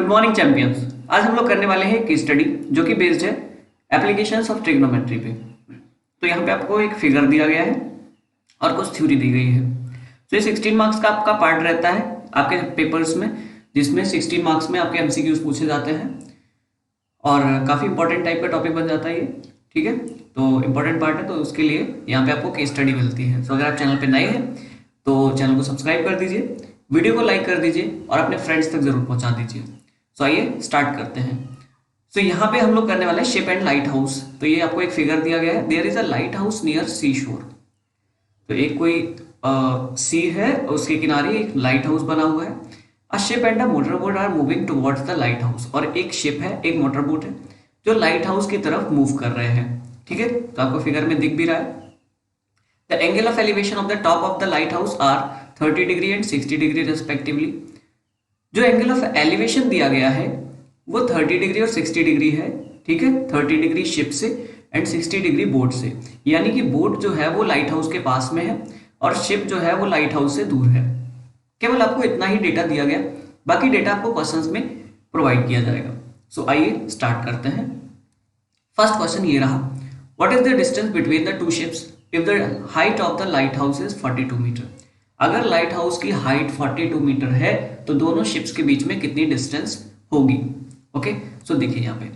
Good morning champions. आज हम लोग करने वाले हैं एक स्टडी जो कि बेस्ड है एप्लीकेशंस ऑफ ट्रिग्नोमेट्री पे। तो यहाँ पे आपको एक फिगर दिया गया है और कुछ थ्योरी दी गई है। तो ये 16 मार्क्स का आपका पार्ट रहता है आपके पेपर्स में, जिसमें 16 मार्क्स में आपके एमसीक्यूज पूछे जाते हैं और काफ़ी इंपॉर्टेंट टाइप का टॉपिक बन जाता है ये। ठीक है, तो इंपॉर्टेंट पार्ट है, तो उसके लिए यहाँ पे आपको केस स्टडी मिलती है। तो अगर आप चैनल पे नए हैं तो चैनल को सब्सक्राइब कर दीजिए, वीडियो को लाइक कर दीजिए और अपने फ्रेंड्स तक जरूर पहुंचा दीजिए। तो आइए स्टार्ट करते हैं। तो यहाँ पे हम लोग करने वाले हैं शिप एंड लाइट हाउस। तो ये आपको एक फिगर दिया गया है, there is a lighthouse near sea shore. तो एक कोई सी है, उसके किनारे एक लाइट हाउस बना हुआ है। A ship and a motor boat are moving towards the light house. और एक शिप है, एक मोटर बोट है जो लाइट हाउस की तरफ मूव कर रहे हैं। ठीक है, तो आपको फिगर में दिख भी रहा है। The angle of elevation of the top of the light house are 30 degree and 60 degree respectively. जो एंगल ऑफ एलिवेशन दिया गया है वो 30 डिग्री और 60 डिग्री है। ठीक है, 30 डिग्री शिप से एंड 60 डिग्री बोट से, यानी कि बोट जो है वो लाइट हाउस के पास में है और शिप जो है वो लाइट हाउस से दूर है। केवल आपको इतना ही डेटा दिया गया, बाकी डेटा आपको क्वेश्चंस में प्रोवाइड किया जाएगा। सो आइए स्टार्ट करते हैं। फर्स्ट क्वेश्चन ये रहा, what is the distance between the two ships if the height of the light house is 42 meter. अगर लाइट हाउस की हाइट 42 मीटर है तो दोनों शिप्स के बीच में कितनी डिस्टेंस होगी। ओके, सो देखिए यहाँ पे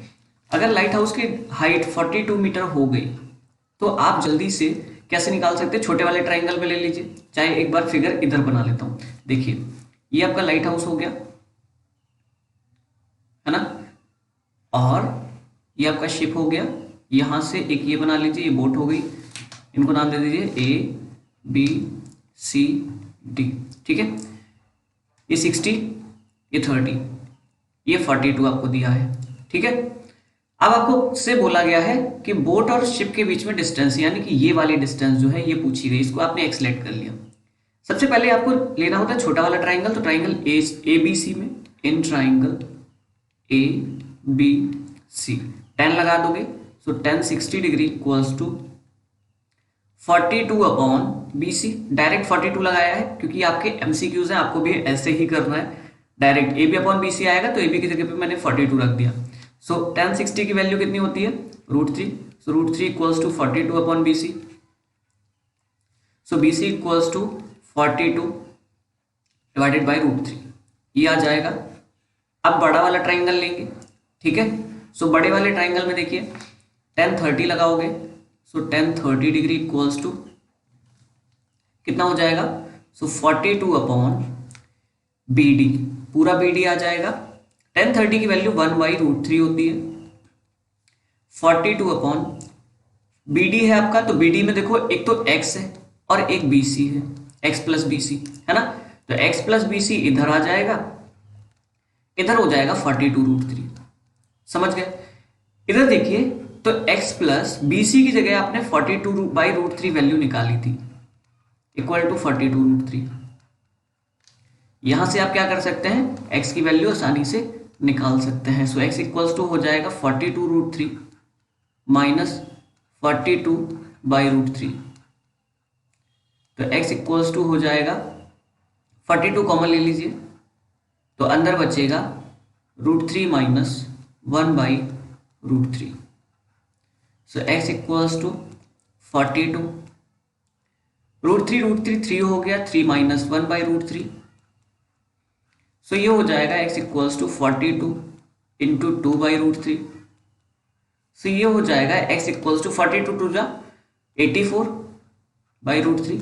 अगर लाइट हाउस की हाइट 42 मीटर हो गई तो आप जल्दी से कैसे निकाल सकते हैं, छोटे वाले ट्राइंगल में ले लीजिए। चाहे एक बार फिगर इधर बना लेता हूं। देखिए ये आपका लाइट हाउस हो गया है ना, और ये आपका शिप हो गया। यहां से एक ये बना लीजिए, ये बोट हो गई। इनको नाम दे दीजिए ए बी सी डी। ठीक है, ये 60, ये 30, ये 42 आपको दिया है। ठीक है, अब आपको से बोला गया है कि बोट और शिप के बीच में डिस्टेंस, यानी कि ये वाली डिस्टेंस जो है ये पूछी गई, इसको आपने एक सेलेक्ट कर लिया। सबसे पहले आपको लेना होता है छोटा वाला ट्राइंगल। तो ट्राइंगल ए बी सी में, in triangle A B C 10 लगा दोगे। So 10 60 degree equals to 42 upon B C. Direct 42 लगाया है क्योंकि आपके एमसीक्यूज हैं, आपको भी ऐसे ही करना है। Direct A B upon B C आएगा तो ए बी की जगह पे मैंने 42 रख दिया। सो 10 60 की वैल्यू कितनी होती है, √3। So √3 equals to 42 upon B C. So B C equals to 42 divided by √3, ये आ जाएगा। अब बड़ा वाला ट्राइंगल लेंगे। ठीक है, सो बड़े वाले ट्राइंगल में देखिए 10 30 लगाओगे। सो 10 30 डिग्री इक्वल्स टू कितना हो जाएगा, सो 42 अपॉन बी डी, पूरा बी डी आ जाएगा। 10 30 की वैल्यू 1/√3 होती है। 42 अपॉन बी डी है आपका, तो बी डी में देखो एक तो x है और एक बी सी है, x प्लस बी सी है ना। तो x प्लस बी सी इधर आ जाएगा, इधर हो जाएगा 42√3। समझ गए। इधर देखिए तो x प्लस बी सी की जगह आपने 42/√3 वैल्यू निकाली थी, इक्वल टू 42√3। यहां से आप क्या कर सकते हैं, x की वैल्यू आसानी से निकाल सकते हैं। सो x इक्वल्स टू हो जाएगा 42√3 माइनस 42/√3। तो x इक्वल्स टू हो जाएगा 42 कॉमन ले लीजिए, तो अंदर बचेगा √3 minus 1/√3। So x equals to 42, √3 3 हो गया, 3 माइनस 1/√3। सो ये हो जाएगा x इक्वल्स टू 42 इंटू 2/√3। सो ये हो जाएगा x इक्वल्स टू 42 टू जा 84/√3।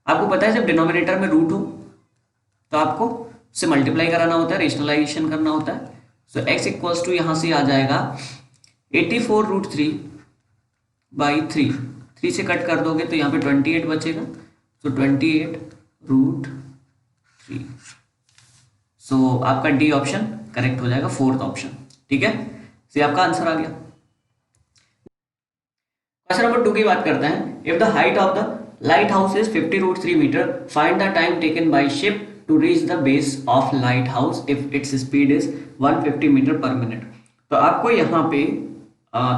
आपको पता है जब डिनोमिनेटर में रूट हो तो आपको से मल्टीप्लाई कराना होता है, रेशनलाइजेशन करना होता है। सो x इक्वल्स टू यहाँ से आ जाएगा 84√3/3। 3 से कट कर दोगे तो यहाँ पे 28 बचेगा। सो 28√3। सो आपका डी ऑप्शन करेक्ट हो जाएगा, फोर्थ ऑप्शन। ठीक है, तो आपका आंसर आ गया। क्वेश्चन नंबर 2 की बात करते हैं। If the height of the light house is 50√3 meter, find the time taken by ship to reach the base of light house if its speed is 150 meter per minute. तो आपको यहाँ पे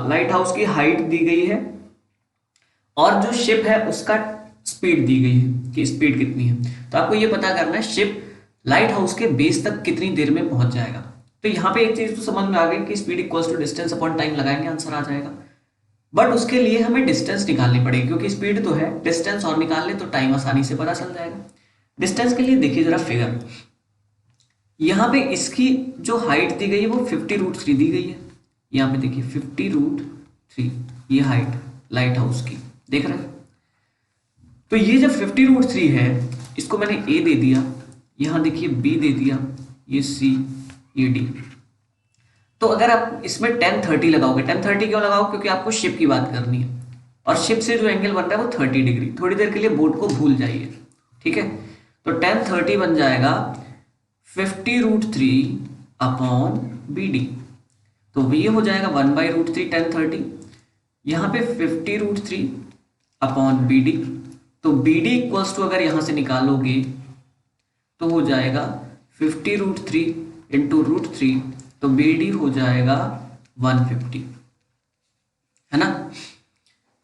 light house की height दी गई है और जो शिप है उसका स्पीड दी गई है कि स्पीड कितनी है। तो आपको ये पता करना है शिप लाइट हाउस के बेस तक कितनी देर में पहुंच जाएगा। तो यहाँ पे एक चीज तो समझ में आ गई कि speed equals to distance upon time लगाएंगे आंसर आ जाएगा। बट उसके लिए हमें डिस्टेंस निकालनी पड़ेगी, क्योंकि स्पीड तो है, डिस्टेंस और निकाल ले तो टाइम आसानी से पता चल जाएगा। डिस्टेंस के लिए देखिए जरा फिगर, यहाँ पे इसकी जो हाइट दी गई है वो 50√3 दी गई है। यहाँ पे देखिए 50√3 ये हाइट लाइट हाउस की, देख रहे हैं। तो ये जब 50√3 है, इसको मैंने ए दे दिया, यहाँ देखिए बी दे दिया, ये सी, ये डी। तो अगर आप इसमें 1030 लगाओगे, 1030 क्यों लगाओ, क्योंकि आपको शिप की बात करनी है, और शिप से जो एंगल बन रहा है वो 30 डिग्री। थोड़ी देर के लिए बोर्ड को भूल जाइए, ठीक है। तो 1030 बन जाएगा 50√3 अपॉन बी डी। तो ये हो जाएगा 1/√3 1030। यहाँ पे 50√3 अपॉन बी डी। तो बी डी इक्वल्स टू अगर यहाँ से निकालोगे तो हो जाएगा 50√3 इंटू √3, तो बी डी हो जाएगा 150, है ना।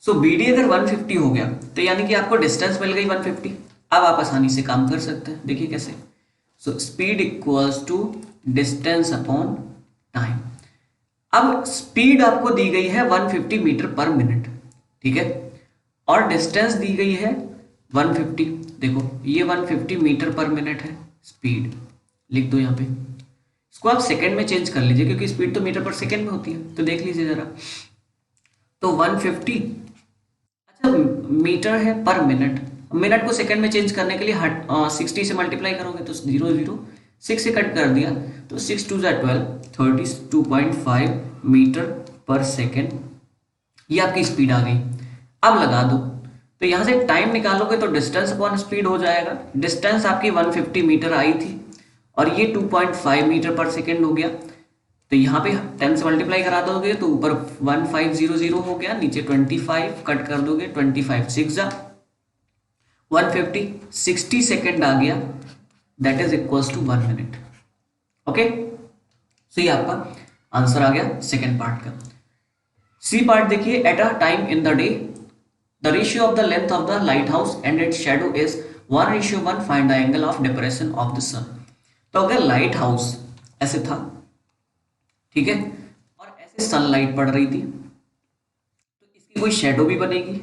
सो बी डी अगर 150 हो गया तो यानी कि आपको डिस्टेंस मिल गई 150। अब आप आसानी से काम कर सकते हैं, देखिए कैसे। So speed equals to distance upon time. अब स्पीड आपको दी गई है 150 मीटर पर मिनट, ठीक है, और डिस्टेंस दी गई है 150। देखो ये 150 मीटर पर मिनट है स्पीड, लिख दो यहाँ पे। इसको आप सेकंड में चेंज कर लीजिए, क्योंकि स्पीड तो मीटर पर सेकंड में होती है। तो देख लीजिए जरा, तो 150, अच्छा मीटर है पर मिनट, मिनट को सेकंड में चेंज करने के लिए 60 से मल्टीप्लाई करोगे तो 0 6 से कट कर दिया तो 6 2 12 32.5 मीटर पर सेकेंड। ये आपकी स्पीड आ गई। अब लगा दो, तो यहाँ से टाइम निकालोगे तो डिस्टेंस अपॉन स्पीड हो जाएगा। डिस्टेंस आपकी 150 मीटर आई थी और ये 2.5 मीटर पर सेकेंड हो गया। तो यहाँ पे 10 से मल्टीप्लाई करा दोगे तो ऊपर 1500 हो गया, नीचे 25 कट कर दोगे, 25 6 150, 60 सेकेंड आ गया, that is equals to 1 minute. Okay, so ये आपका आंसर आ गया सेकेंड पार्ट का। सी पार्ट देखिए, at a time in the day the ratio of the length of the light house and its shadow is 1:1, find the angle of depression of the sun. तो अगर light house ऐसे था, ठीक है, और ऐसे sunlight पड़ रही थी, तो इसकी कोई शेडो भी बनेगी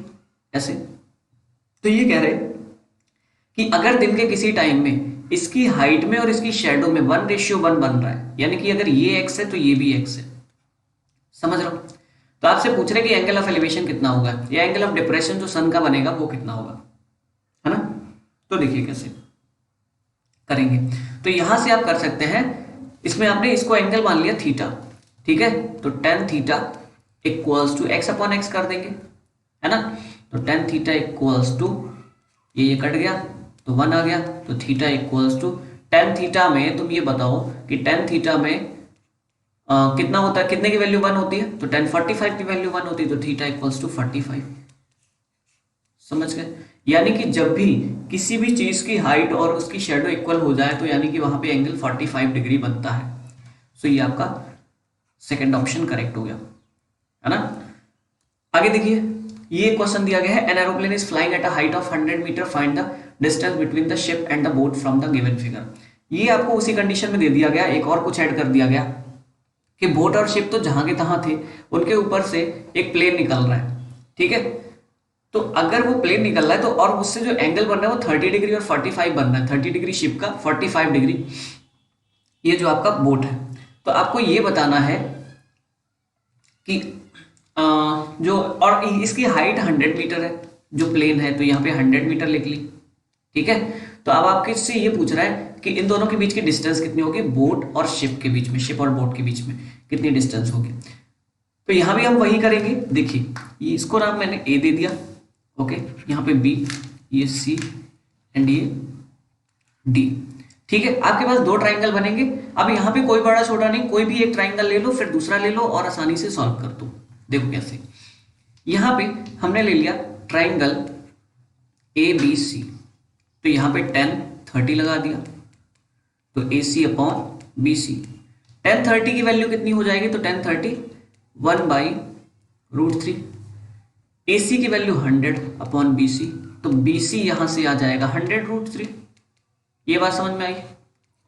ऐसे। तो ये कह रहे कि अगर दिन के किसी टाइम में इसकी हाइट में और इसकी शेडो में 1:1 बन रहा है, यानी कि अगर ये एक्स है तो ये भी एक्स है, समझ रहा हूं। तो आपसे पूछ रहे कि एंगल ऑफ एलिवेशन कितना होगा, या एंगल ऑफ डिप्रेशन जो सन का बनेगा वो कितना होगा, है ना। तो देखिए कैसे करेंगे। तो यहां से आप कर सकते हैं, इसमें आपने इसको एंगल मान लिया थीटा, ठीक है, तो tan theta equals to x upon x कर देंगे, है ना। तो tan थीटा इक्वल्स टू ये कट गया तो 1 आ गया, तो theta equals to tan theta में तुम ये बताओ कि tan थीटा में कितना होता है, कितने की वैल्यू 1 होती है, तो tan 45 की वैल्यू 1 होती है, तो थीटा इक्वल्स टू 45। समझ गए। यानी कि जब भी किसी भी चीज की हाइट और उसकी शेडो इक्वल हो जाए तो यानी कि वहां पे एंगल 45 डिग्री बनता है। सो ये आपका सेकंड ऑप्शन करेक्ट हो गया, है ना। आगे देखिए, ये क्वेश्चन दिया गया है, an aeroplane is flying at a height of 100 meter, find the distance between the ship and the boat from the given figure. ये आपको उसी कंडीशन में दे दिया गया, एक और कुछ ऐड कर दिया गया कि बोट और शिप तो जहां के तहां थे, उनके ऊपर से एक प्लेन निकल रहा है, ठीक है। तो अगर वो प्लेन निकल रहा है तो और उससे जो एंगल बन रहा है वो 30 डिग्री और 45 बन रहा है, 30 डिग्री शिप का, 45 डिग्री ये जो आपका बोट है। तो आपको ये बताना है कि जो, और इसकी हाइट 100 मीटर है जो प्लेन है, तो यहाँ पे 100 मीटर लिख ली, ठीक है। तो अब आपके से ये पूछ रहा है कि इन दोनों के बीच की डिस्टेंस कितनी होगी, बोट और शिप के बीच में, शिप और बोट के बीच में कितनी डिस्टेंस होगी। तो यहाँ भी हम वही करेंगे। देखिए इसको नाम मैंने ए दे दिया, ओके, यहाँ पे बी, ये सी एंड ये डी, ठीक है। आपके पास दो ट्राइंगल बनेंगे। अब यहाँ पे कोई बड़ा छोटा नहीं, कोई भी एक ट्राइंगल ले लो, फिर दूसरा ले लो और आसानी से सॉल्व कर दो। देखो कैसे, यहाँ पे हमने ले लिया ट्राइंगल ए बी सी, तो यहाँ पे tan 30 लगा दिया, तो ए सी अपॉन बी सी। tan 30 की वैल्यू कितनी हो जाएगी, तो tan 30 1/√3, ए सी की वैल्यू 100 अपॉन बी सी, तो बी सी यहां से आ जाएगा 100√3। ये बात समझ में आई,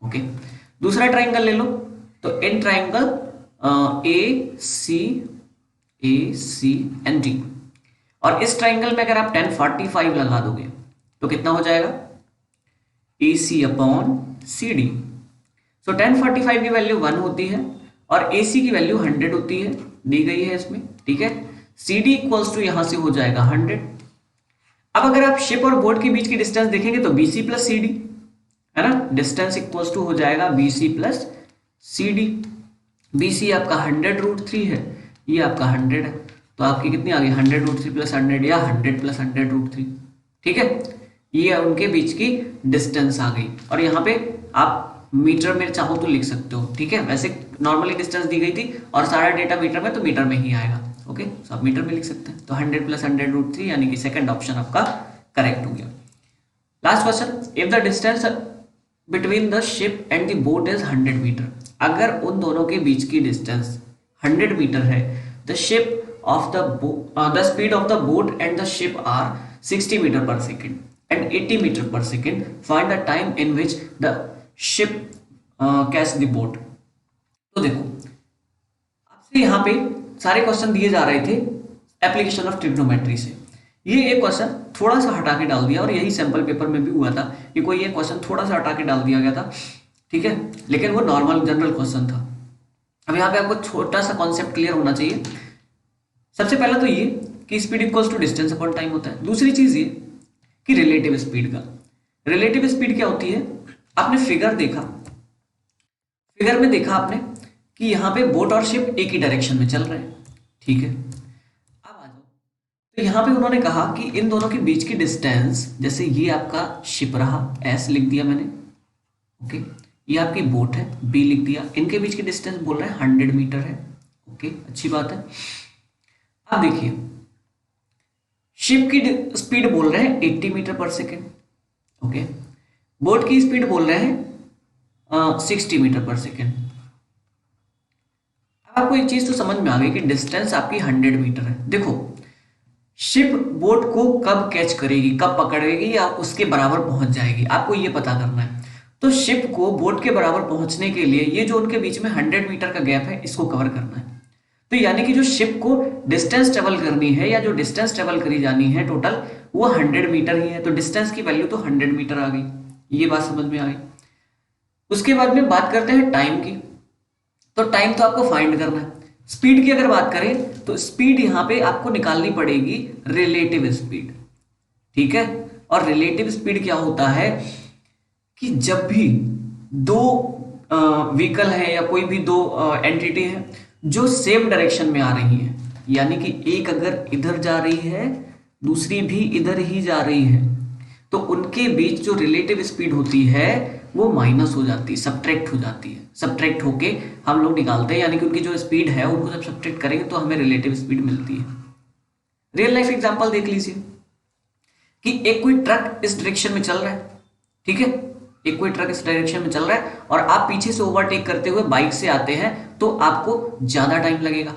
ओके। दूसरा ट्राइंगल ले लो, तो in triangle ACAC and D, और इस ट्राइंगल में अगर आप 1045 लगा दोगे तो कितना हो जाएगा, AC अपॉन CD। सो 1045 की वैल्यू 1 होती है और AC की वैल्यू 100 होती है, दी गई है इसमें, ठीक है। CD इक्वल्स टू यहां से हो जाएगा 100। अब अगर आप शिप और बोट के बीच की डिस्टेंस देखेंगे तो BC प्लस CD है ना, डिस्टेंस इक्वल्स टू हो जाएगा BC प्लस CD। BC आपका 100√3 है, ये आपका 100 है, तो आपकी कितनी आ गई 100√3 प्लस 100 या 100 प्लस 100√3, ठीक है। ये उनके बीच की डिस्टेंस आ गई, और यहाँ पे आप मीटर में चाहो तो लिख सकते हो, ठीक है। वैसे नॉर्मली डिस्टेंस दी गई थी और सारा डेटा मीटर में, तो मीटर में ही आएगा, ओके। तो आप मीटर में लिख सकते हैं, तो 100 प्लस 100√3 यानी कि सेकंड ऑप्शन आपका करेक्ट हो गया। Last question, if the distance between the ship and the boat is 100 meter, अगर उन दोनों के बीच की डिस्टेंस 100 मीटर है, the ship of the speed of the boat and the ship are 60 meter per second and 80 meter per second, find the time in which the ship catch the boat. तो देखो आपसे यहाँ पे सारे question दिए जा रहे थे एप्लीकेशन ऑफ ट्रिग्नोमेट्री से। ये एक क्वेश्चन थोड़ा सा हटा के डाल दिया, और यही सैंपल पेपर में भी हुआ था कि कोई ये क्वेश्चन थोड़ा सा हटा के डाल दिया गया था, ठीक है, लेकिन वो नॉर्मल जनरल क्वेश्चन था। अब यहाँ पे आपको छोटा सा कॉन्सेप्ट क्लियर होना चाहिए। सबसे पहला तो ये कि speed equals to distance upon time होता है। दूसरी चीज ये कि रिलेटिव स्पीड का, रिलेटिव स्पीड क्या होती है, आपने फिगर देखा, फिगर में देखा आपने कि यहाँ पे बोट और शिप एक ही डायरेक्शन में चल रहे हैं, ठीक है। अब आ जाओ, तो यहाँ पे उन्होंने कहा कि इन दोनों के बीच की डिस्टेंस, जैसे ये आपका शिप रहा, S लिख दिया मैंने, ओके, ये आपकी बोट है, B लिख दिया, इनके बीच की डिस्टेंस बोल रहे हैं 100 मीटर है, ओके, अच्छी बात है। अब देखिए शिप की स्पीड बोल रहे हैं 80 meter per second, okay, boat की स्पीड बोल रहे हैं 60 मीटर पर सेकेंड। अब आपको एक चीज तो समझ में आ गई कि डिस्टेंस आपकी 100 मीटर है। देखो शिप बोट को कब कैच करेगी, कब पकड़ेगी या उसके बराबर पहुंच जाएगी, आपको ये पता करना है। तो शिप को बोट के बराबर पहुंचने के लिए ये जो उनके बीच में 100 मीटर का गैप है, इसको कवर करना है। तो यानी कि जो शिप को डिस्टेंस ट्रेवल करनी है, या जो डिस्टेंस ट्रेवल करी जानी है टोटल, वो 100 मीटर ही है। तो डिस्टेंस की वैल्यू तो 100 मीटर आ गई, ये बात समझ में आ गई। उसके बाद में बात करते हैं टाइम की। तो टाइम तो आपको फाइंड करना है। स्पीड की अगर बात करें तो स्पीड यहां पे आपको निकालनी पड़ेगी रिलेटिव स्पीड, ठीक है। और रिलेटिव स्पीड क्या होता है कि जब भी दो व्हीकल है या कोई भी दो एंटिटी है जो सेम डायरेक्शन में आ रही है, यानी कि एक अगर इधर जा रही है दूसरी भी इधर ही जा रही है, तो उनके बीच जो रिलेटिव स्पीड होती है वो माइनस हो जाती है, सब्ट्रैक्ट हो जाती है। सब्ट्रैक्ट होके हम लोग निकालते हैं, यानी कि उनकी जो स्पीड है उनको जब सब्ट्रैक्ट करेंगे तो हमें रिलेटिव स्पीड मिलती है। रियल लाइफ एग्जांपल देख लीजिए कि एक कोई ट्रक इस डायरेक्शन में चल रहा है, ठीक है, एक कोई ट्रक इस डायरेक्शन में चल रहा है और आप पीछे से ओवरटेक करते हुए बाइक से आते हैं, तो आपको ज्यादा टाइम लगेगा,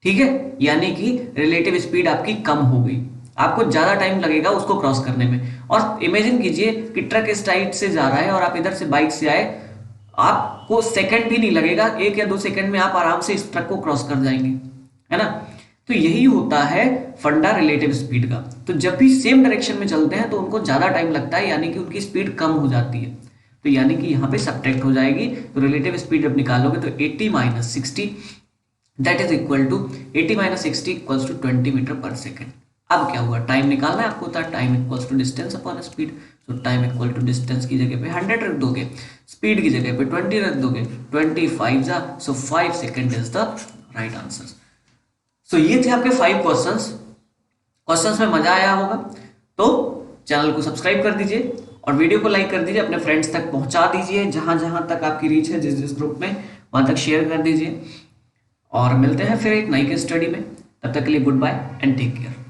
ठीक है, यानी कि रिलेटिव स्पीड आपकी कम हो गई, आपको ज्यादा टाइम लगेगा उसको क्रॉस करने में। और इमेजिन कीजिए कि ट्रक इस साइड से जा रहा है और आप इधर से बाइक से आए, आपको सेकंड भी नहीं लगेगा, 1 या 2 सेकंड में आप आराम से इस ट्रक को क्रॉस कर जाएंगे, है ना। तो यही होता है फंडा रिलेटिव स्पीड का। तो जब भी सेम डायरेक्शन में चलते हैं तो उनको ज्यादा टाइम लगता है, यानी कि उनकी स्पीड कम हो जाती है। तो यानी कि यहाँ पे सब्ट्रैक्ट हो जाएगी। तो रिलेटिव स्पीड जब निकालोगे तो 80 - 60 that is equal to 80 - 60 equals to 20 meter per second. अब क्या हुआ, टाइम निकालना है आपको, होता है time equals to distance upon speed. तो टाइम इक्वल टू डिस्टेंस की जगह पे 100 रख दोगे, स्पीड की जगह पे 20 रख दोगे, 25 जा, so 5 second is the right answer. So ये थे आपके 5 क्वेश्चंस में मजा आया होगा तो चैनल को सब्सक्राइब कर दीजिए और वीडियो को लाइक कर दीजिए, अपने फ्रेंड्स तक पहुंचा दीजिए, जहां जहां तक आपकी रीच है, जिस जिस ग्रुप में, वहां तक शेयर कर दीजिए। और मिलते हैं फिर एक नई केस स्टडी में, तब तक के लिए good bye and take care.